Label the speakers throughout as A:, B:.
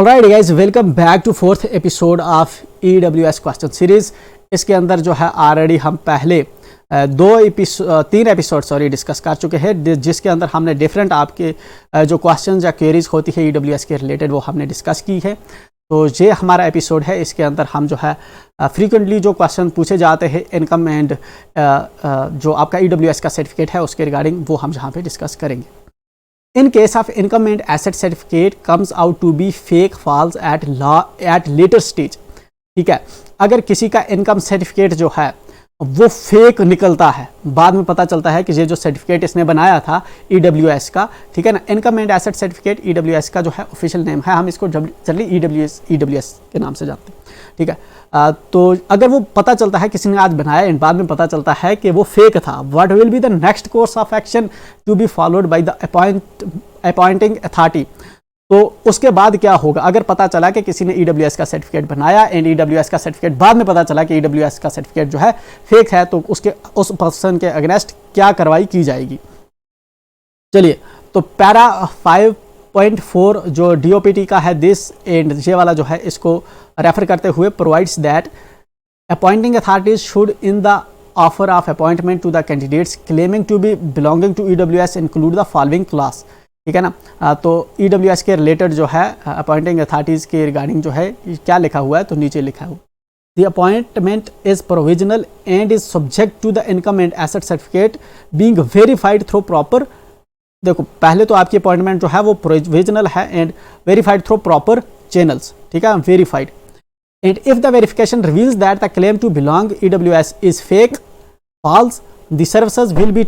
A: Alright guys, welcome back to fourth episode of EWS question series. इसके अंदर जो है ऑलरेडी हम पहले तीन एपिसोड डिस्कस कर चुके हैं, जिसके अंदर हमने डिफरेंट आपके जो क्वेश्चन या क्वेरीज होती है EWS के रिलेटेड वो हमने डिस्कस की है। तो ये हमारा एपिसोड है। इसके अंदर हम जो है फ्रीक्वेंटली जो क्वेश्चन पूछे जाते हैं इनकम एंड जो आपका EWS का सर्टिफिकेट है उसके रिगार्डिंग वो हम यहाँ पे डिस्कस करेंगे। In case of income and asset certificate comes out to be fake false at later stage, ठीक है। अगर किसी का इनकम सर्टिफिकेट जो है वो फेक निकलता है, बाद में पता चलता है कि ये जो सर्टिफिकेट इसने बनाया था EWS का, ठीक है ना, income and asset certificate EWS का जो है ऑफिशियल नेम है, हम इसको जनरली EWS के नाम से जानते हैं, ठीक है। तो अगर वो पता चलता है किसी ने आज बनाया एंड बाद में पता चलता है कि वो फेक था, what will be the next course of action to be followed by the appointing authority. तो उसके बाद क्या होगा अगर पता चला कि किसी ने EWS का सर्टिफिकेट बनाया एंड EWS का सर्टिफिकेट बाद में पता चला कि EWS का सर्टिफिकेट जो है फेक है, तो उस पर्सन के अगेंस्ट क्या कार्रवाई की जाएगी। चलिए, तो पैरा 5.4 जो DOPT का है दिस एंड ये वाला जो है इसको रेफर करते हुए provides that appointing authorities should in the offer of appointment to the candidates claiming to be belonging to EWS include the following class, ठीक है ना। तो EWS के रिलेटेड जो है अपॉइंटिंग अथॉरिटीज़ के रिगार्डिंग जो है क्या लिखा हुआ है, तो नीचे लिखा हुआ the appointment is provisional and is subject to the income and asset certificate being verified through proper. देखो, पहले तो आपकी अपॉइंटमेंट जो है वो प्रोविजनल है and verified through proper channels, ठीक है, verified. And if the verification reveals that the claim to belong EWS is fake false, the services will be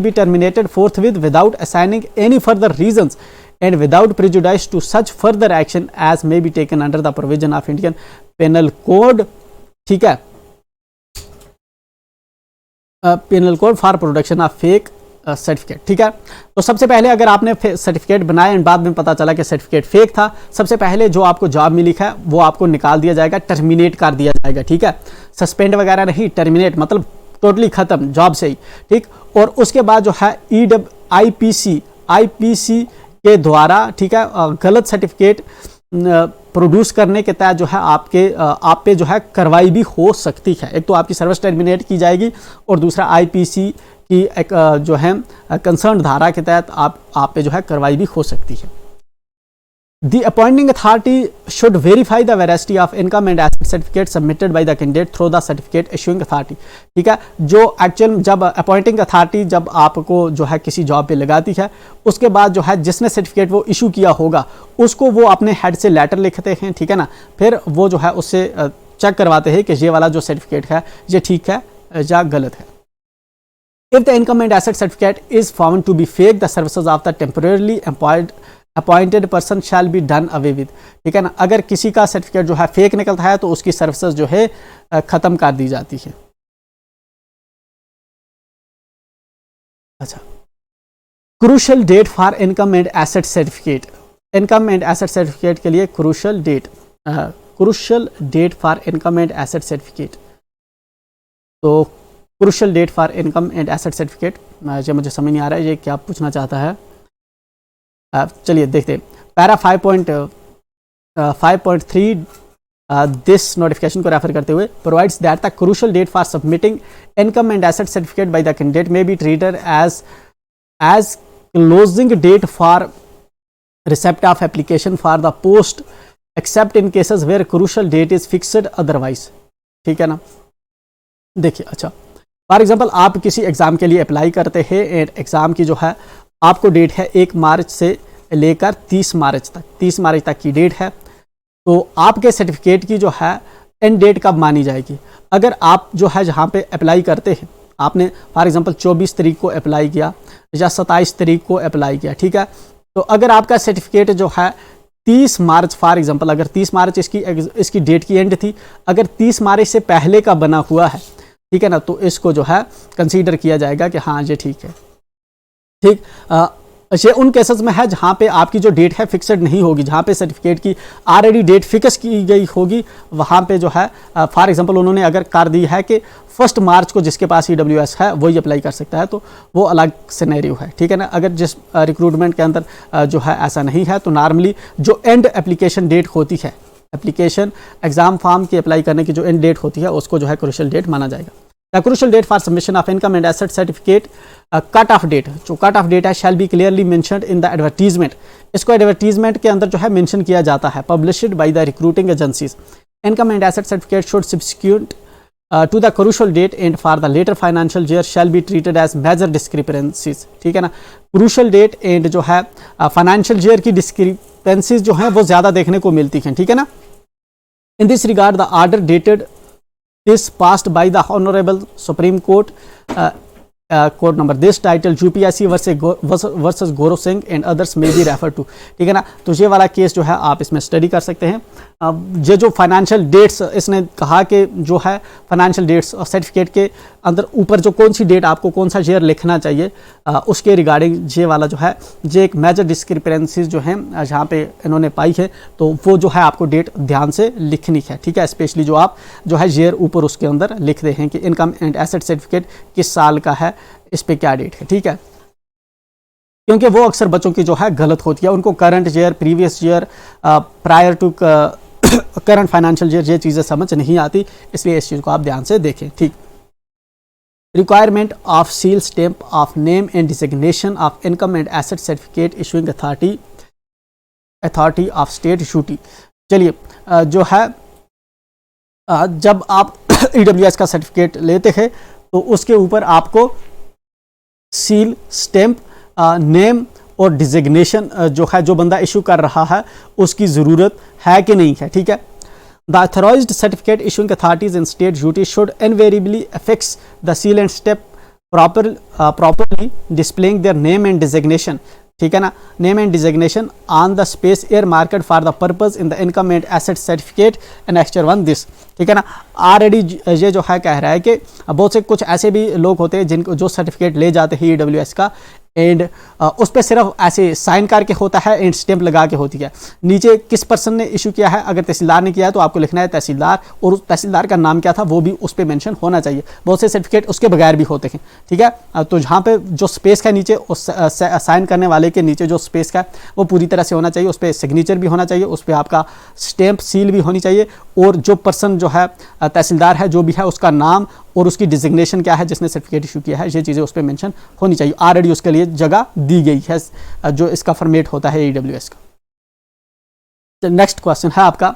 A: terminated forthwith without assigning any further reasons and without prejudice to such further action as may be taken under the provision of Indian Penal Code, ठीक है, Penal Code for production of fake certificate, ठीक है। तो सबसे पहले अगर आपने certificate बनाया एंड बाद में पता चला कि सर्टिफिकेट फेक था, सबसे पहले जो आपको जॉब मिली है वो आपको निकाल दिया जाएगा, टर्मिनेट कर दिया जाएगा, ठीक है। सस्पेंड वगैरह नहीं, टर्मिनेट मतलब टोटली खत्म जॉब से ही, ठीक। और उसके बाद जो है IPC के द्वारा, ठीक है, गलत सर्टिफिकेट प्रोड्यूस करने के तहत जो है आप पे जो है कार्रवाई भी हो सकती है। एक तो आपकी सर्विस टर्मिनेट की जाएगी और दूसरा IPC की एक जो है कंसर्न धारा के तहत आप पे जो है कार्रवाई भी हो सकती है। The appointing authority should verify the veracity of income and asset certificate submitted by the candidate through the certificate issuing authority, ठीक है। जो एक्चुअल जब अपॉइंटिंग अथॉरिटी जब आपको जो है किसी जॉब पे लगाती है, उसके बाद जो है जिसने सर्टिफिकेट वो इशू किया होगा उसको वो अपने हेड से लेटर लिखते हैं, ठीक है ना। फिर वो जो है उससे चेक करवाते हैं कि ये वाला जो सर्टिफिकेट है ये ठीक है या गलत है। If the income and asset certificate is found to be fake, the services of the temporarily appointed person shall be done away with, ठीक है ना। अगर किसी का सर्टिफिकेट जो है फेक निकलता है तो उसकी सर्विसेज जो है खत्म कर दी जाती है। अच्छा, crucial date for income and asset certificate. Income and asset certificate के लिए crucial date for income and asset certificate. तो crucial date for income and asset certificate, ये मुझे समझ नहीं आ रहा है ये क्या पूछना चाहता है। चलिए देखते हैं। पैरा 5.3 दिस नोटिफिकेशन को रेफर करते हुए provides that the crucial date for submitting income and asset certificate by the candidate may be treated as closing date for receipt of application for the post except in cases where crucial date is fixed otherwise, ठीक है ना। देखिए, अच्छा, for example आप किसी exam के लिए apply करते हैं एंड एग्ज़ाम की जो है आपको डेट है 1 मार्च से लेकर 30 मार्च तक की डेट है। तो आपके सर्टिफिकेट की जो है एंड डेट कब मानी जाएगी। अगर आप जो है जहाँ पे अप्लाई करते हैं, आपने फॉर एग्जांपल 24 तारीख को अप्लाई किया या 27 तारीख को अप्लाई किया, ठीक है। तो अगर आपका सर्टिफिकेट जो है 30 मार्च फॉर एग्जांपल, अगर 30 मार्च इसकी डेट की एंड थी, अगर 30 मार्च से पहले का बना हुआ है, ठीक है ना, तो इसको जो है कंसीडर किया जाएगा कि हाँ ये ठीक है, ठीक। ये उन केसेस में है जहाँ पे आपकी जो डेट है फिक्सड नहीं होगी, जहाँ पे सर्टिफिकेट की ऑलरेडी डेट फिक्स की गई होगी, वहाँ पे जो है फॉर एग्जांपल उन्होंने अगर कर दी है कि 1 मार्च को जिसके पास EWS है वही अप्लाई कर सकता है, तो वो अलग सिनेरियो है, ठीक है ना। अगर जिस रिक्रूटमेंट के अंदर जो है ऐसा नहीं है, तो नॉर्मली जो एंड एप्लीकेशन डेट होती है, एप्लीकेशन एग्जाम फॉर्म की अप्लाई करने की जो एंड डेट होती है उसको जो है क्रूशियल डेट माना जाएगा। The crucial date for submission of income and asset certificate, cut off date, जो कट ऑफ डेट है shall be clearly mentioned in the advertisement. इसको एडवर्टीजमेंट के अंदर जो है मेंशन किया जाता है, published by the recruiting agencies. Income and asset certificate should subsequent to the crucial date and for the latter financial year shall be treated as major discrepancies, ठीक है ना। क्रूशियल डेट एंड जो है financial year की discrepancies जो है वो ज्यादा देखने को मिलती हैं, ठीक है ना। In this regard the order dated this passed by the Honorable Supreme Court, code number this title UPSC versus Gaurav Singh and others में भी रेफर टू, ठीक है ना। तो ये वाला केस जो है आप इसमें स्टडी कर सकते हैं। ये जो फाइनेंशियल डेट्स इसने कहा कि जो है फाइनेंशियल डेट्स और सर्टिफिकेट के अंदर ऊपर जो कौन सी डेट आपको कौन सा ईयर लिखना चाहिए, उसके रिगार्डिंग ये वाला जो है ये एक मेजर डिस्क्रिपेंसीज जो है जहाँ पे इन्होंने पाई है, तो वो जो है आपको डेट ध्यान से लिखनी है, ठीक है। स्पेशली जो आप जो है ईयर ऊपर उसके अंदर लिख रहे हैं कि इनकम एंड एसेट सर्टिफिकेट किस साल का है, इस पे क्या डेट है, ठीक है। क्योंकि वो अक्सर बच्चों की जो है गलत होती है, उनको current year, previous year, prior to current financial year ये चीज़ें समझ नहीं आती, इसलिए इस चीज़ को आप ध्यान से देखें, ठीक। Requirement of seal stamp of name and designation of income and asset certificate issuing authority of state duty. चलिए जो है जब आप EWS का सर्टिफिकेट लेते हैं तो उसके ऊपर आपको सील, स्टैंप, नेम और डिजिग्नेशन जो है, जो बंदा इशू कर रहा है उसकी ज़रूरत है कि नहीं है, ठीक है। The authorised certificate issuing authorities in state duty should invariably affix the seal and stamp properly displaying their name and designation, ठीक है ना, name and designation on the space air market for the purpose in the income and asset certificate annexure 1 this, ठीक है ना। Already ये जो है कह रहा है कि बहुत से कुछ ऐसे भी लोग होते हैं जिनको जो सर्टिफिकेट ले जाते हैं EWS का एंड उस पर सिर्फ ऐसे साइन करके होता है एंड स्टैंप लगा के होती है, नीचे किस पर्सन ने इशू किया है, अगर तहसीलदार ने किया है तो आपको लिखना है तहसीलदार, और उस तहसीलदार का नाम क्या था वो भी उस पर मेंशन होना चाहिए। बहुत से सर्टिफिकेट उसके बगैर भी होते हैं, ठीक है। तो जहाँ पे जो स्पेस का नीचे उस साइन करने वाले के नीचे जो स्पेस का वो पूरी तरह से होना चाहिए, उस पर सिग्नेचर भी होना चाहिए, उस पर आपका स्टैंप, सील भी होनी चाहिए, और जो पर्सन जो है तहसीलदार है जो भी है उसका नाम और उसकी डिजिग्नेशन क्या है जिसने सर्टिफिकेट इशू किया है, ये चीज़ें उस पर मेंशन होनी चाहिए। ऑलरेडी उसके लिए जगह दी गई है जो इसका फॉर्मेट होता है EWS का। नेक्स्ट क्वेश्चन है आपका,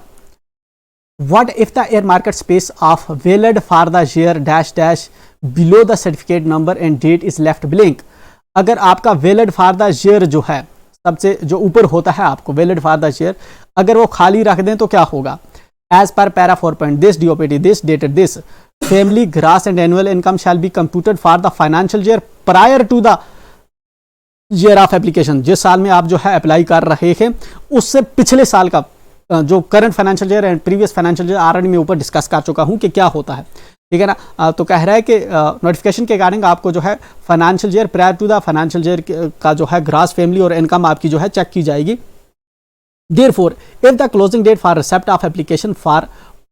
A: what if the air market space of valid for the year dash dash below the certificate number and date is left blank. अगर आपका वैलिड फॉर द ईयर जो है सबसे जो ऊपर होता है आपको वैलिड फॉर द ईयर, अगर वो खाली रख दें तो क्या होगा। As per para 4 this DOPT this dated this family gross and annual income shall be computed for the financial year prior to the year of application. जिस साल में आप जो है अप्लाई कर रहे हैं उससे पिछले साल का जो current financial year and previous financial year already मैं ऊपर डिस्कस कर चुका हूं कि क्या होता है, ठीक है ना। तो कह रहा है कि नोटिफिकेशन के अकॉर्डिंग आपको जो है financial year prior to the financial year का जो है ग्रास, फैमिली और इनकम आपकी जो है चेक की जाएगी। Therefore, if the closing date for receipt of application for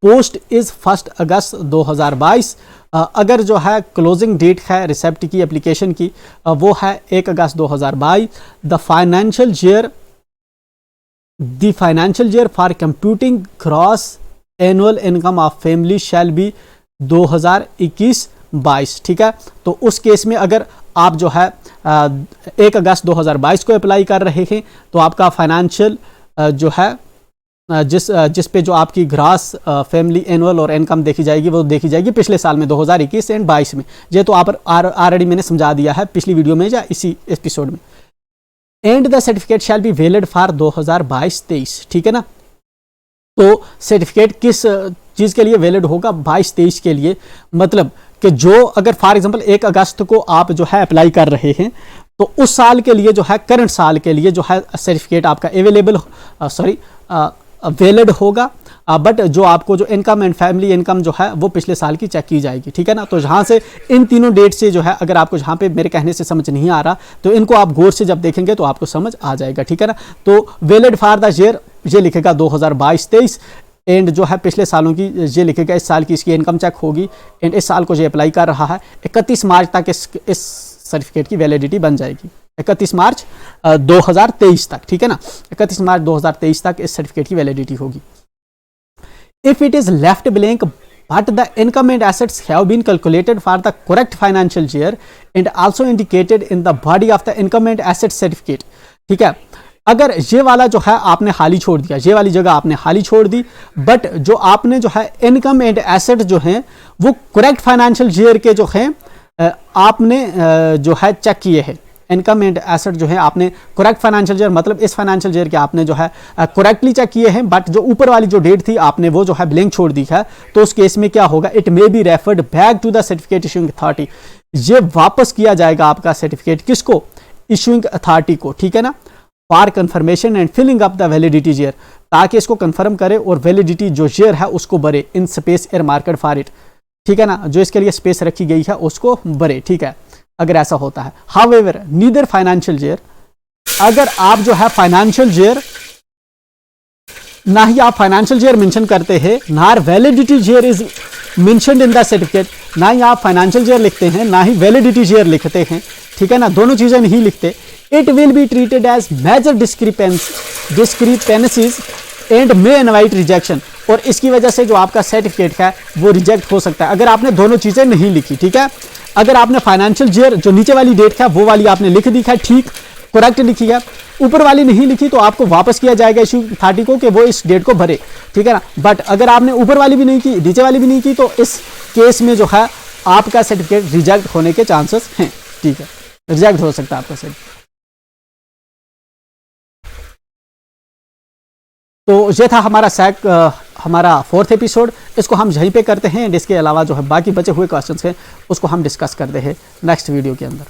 A: post is 1 अगस्त 2022, अगर जो है क्लोजिंग डेट है रिसिप्ट की एप्लीकेशन की वो है 1 अगस्त 2022, the financial year for computing gross annual income of family shall be 2021-22, ठीक है। तो उस केस में अगर आप जो है 1 अगस्त 2022 को अप्लाई कर रहे हैं तो आपका फाइनेंशियल जो है जिस पे जो आपकी ग्रास, फैमिली, एनुअल और इनकम देखी जाएगी वो देखी जाएगी पिछले साल में 2021 एंड 22 में। ये तो आप ऑलरेडी मैंने समझा दिया है पिछली वीडियो में या इसी एपिसोड में। And the certificate shall be valid for 2022-23, ठीक है ना। तो सर्टिफिकेट किस चीज़ के लिए वैलिड होगा, 22-23 के लिए, मतलब कि जो अगर फॉर एग्जांपल 1 अगस्त को आप जो है अप्लाई कर रहे हैं तो उस साल के लिए जो है करंट साल के लिए जो है सर्टिफिकेट आपका अवेलेबल वैलिड होगा बट जो आपको जो इनकम एंड फैमिली इनकम जो है वो पिछले साल की चेक की जाएगी, ठीक है ना। तो जहाँ से इन तीनों डेट से जो है, अगर आपको जहाँ पे मेरे कहने से समझ नहीं आ रहा तो इनको आप गौर से जब देखेंगे तो आपको समझ आ जाएगा, ठीक है ना। तो वैलिड फॉर द ईयर ये लिखेगा 2022-23 एंड जो है पिछले सालों की ये लिखेगा इस साल की इसकी इनकम चेक होगी एंड इस साल को ये अप्लाई कर रहा है 31 मार्च तक इस सर्टिफिकेट की वैलिडिटी बन जाएगी, 31 मार्च 2023 तक, ठीक है ना। 31 मार्च 2023 तक इस सर्टिफिकेट की वैलिडिटी होगी। If it is left blank but the income and assets have been calculated for the correct financial year and also indicated in the body of the income and asset certificate, ठीक है। अगर ये वाला जो है आपने खाली छोड़ दिया, ये वाली जगह आपने खाली छोड़ दी, बट जो आपने जो है इनकम एंड एसेट जो हैं वो करेक्ट फाइनेंशियल ईयर के जो हैं आपने जो है चेक किए हैं, इनकम एंड एसेट जो है आपने करेक्ट फाइनेंशियल ईयर मतलब इस फाइनेंशियल ईयर के आपने जो है करेक्टली चेक किए हैं, बट जो ऊपर वाली जो डेट थी आपने वो जो है ब्लैंक छोड़ दी है, तो उस केस में क्या होगा, it may be referred back to the certificate issuing authority. ये वापस किया जाएगा आपका सर्टिफिकेट किसको, इशूइंग अथॉरिटी को, ठीक है ना, for confirmation and filling up the validity year, ताकि इसको कंफर्म करे और वैलिडिटी जो ईयर है उसको भरे, in space air market for it, ठीक है ना, जो इसके लिए स्पेस रखी गई है उसको भरे, ठीक है, अगर ऐसा होता है। हाउएवर नीदर फाइनेंशियल ईयर, अगर आप जो है फाइनेंशियल ईयर ना ही आप फाइनेंशियल ईयर मेंशन करते हैं, ना validity year is mentioned in the certificate, ना ही आप फाइनेंशियल ईयर लिखते हैं ना ही वैलिडिटी ईयर लिखते हैं, ठीक है ना, दोनों चीजें नहीं लिखते, it will be treated as major discrepancies and may invite rejection, और इसकी वजह से जो आपका सर्टिफिकेट है वो रिजेक्ट हो सकता है अगर आपने दोनों चीजें नहीं लिखी, ठीक है। अगर आपने फाइनेंशियल ईयर जो नीचे वाली डेट है वो वाली आपने लिख दी है, ठीक, करेक्ट लिखी है, ऊपर वाली नहीं लिखी तो आपको वापस किया जाएगा इशू अथॉरिटी को कि वो इस डेट को भरे, ठीक है ना। बट अगर आपने ऊपर वाली भी नहीं की नीचे वाली भी नहीं की तो इस केस में जो है आपका सर्टिफिकेट रिजेक्ट होने के चांसेस हैं, ठीक है, रिजेक्ट हो सकता है आपका सर्टिफिकेट। तो ये था हमारा 4th एपिसोड, इसको हम यहीं पे करते हैं एंड इसके अलावा जो है बाकी बचे हुए क्वेश्चंस हैं उसको हम डिस्कस करते हैं नेक्स्ट वीडियो के अंदर।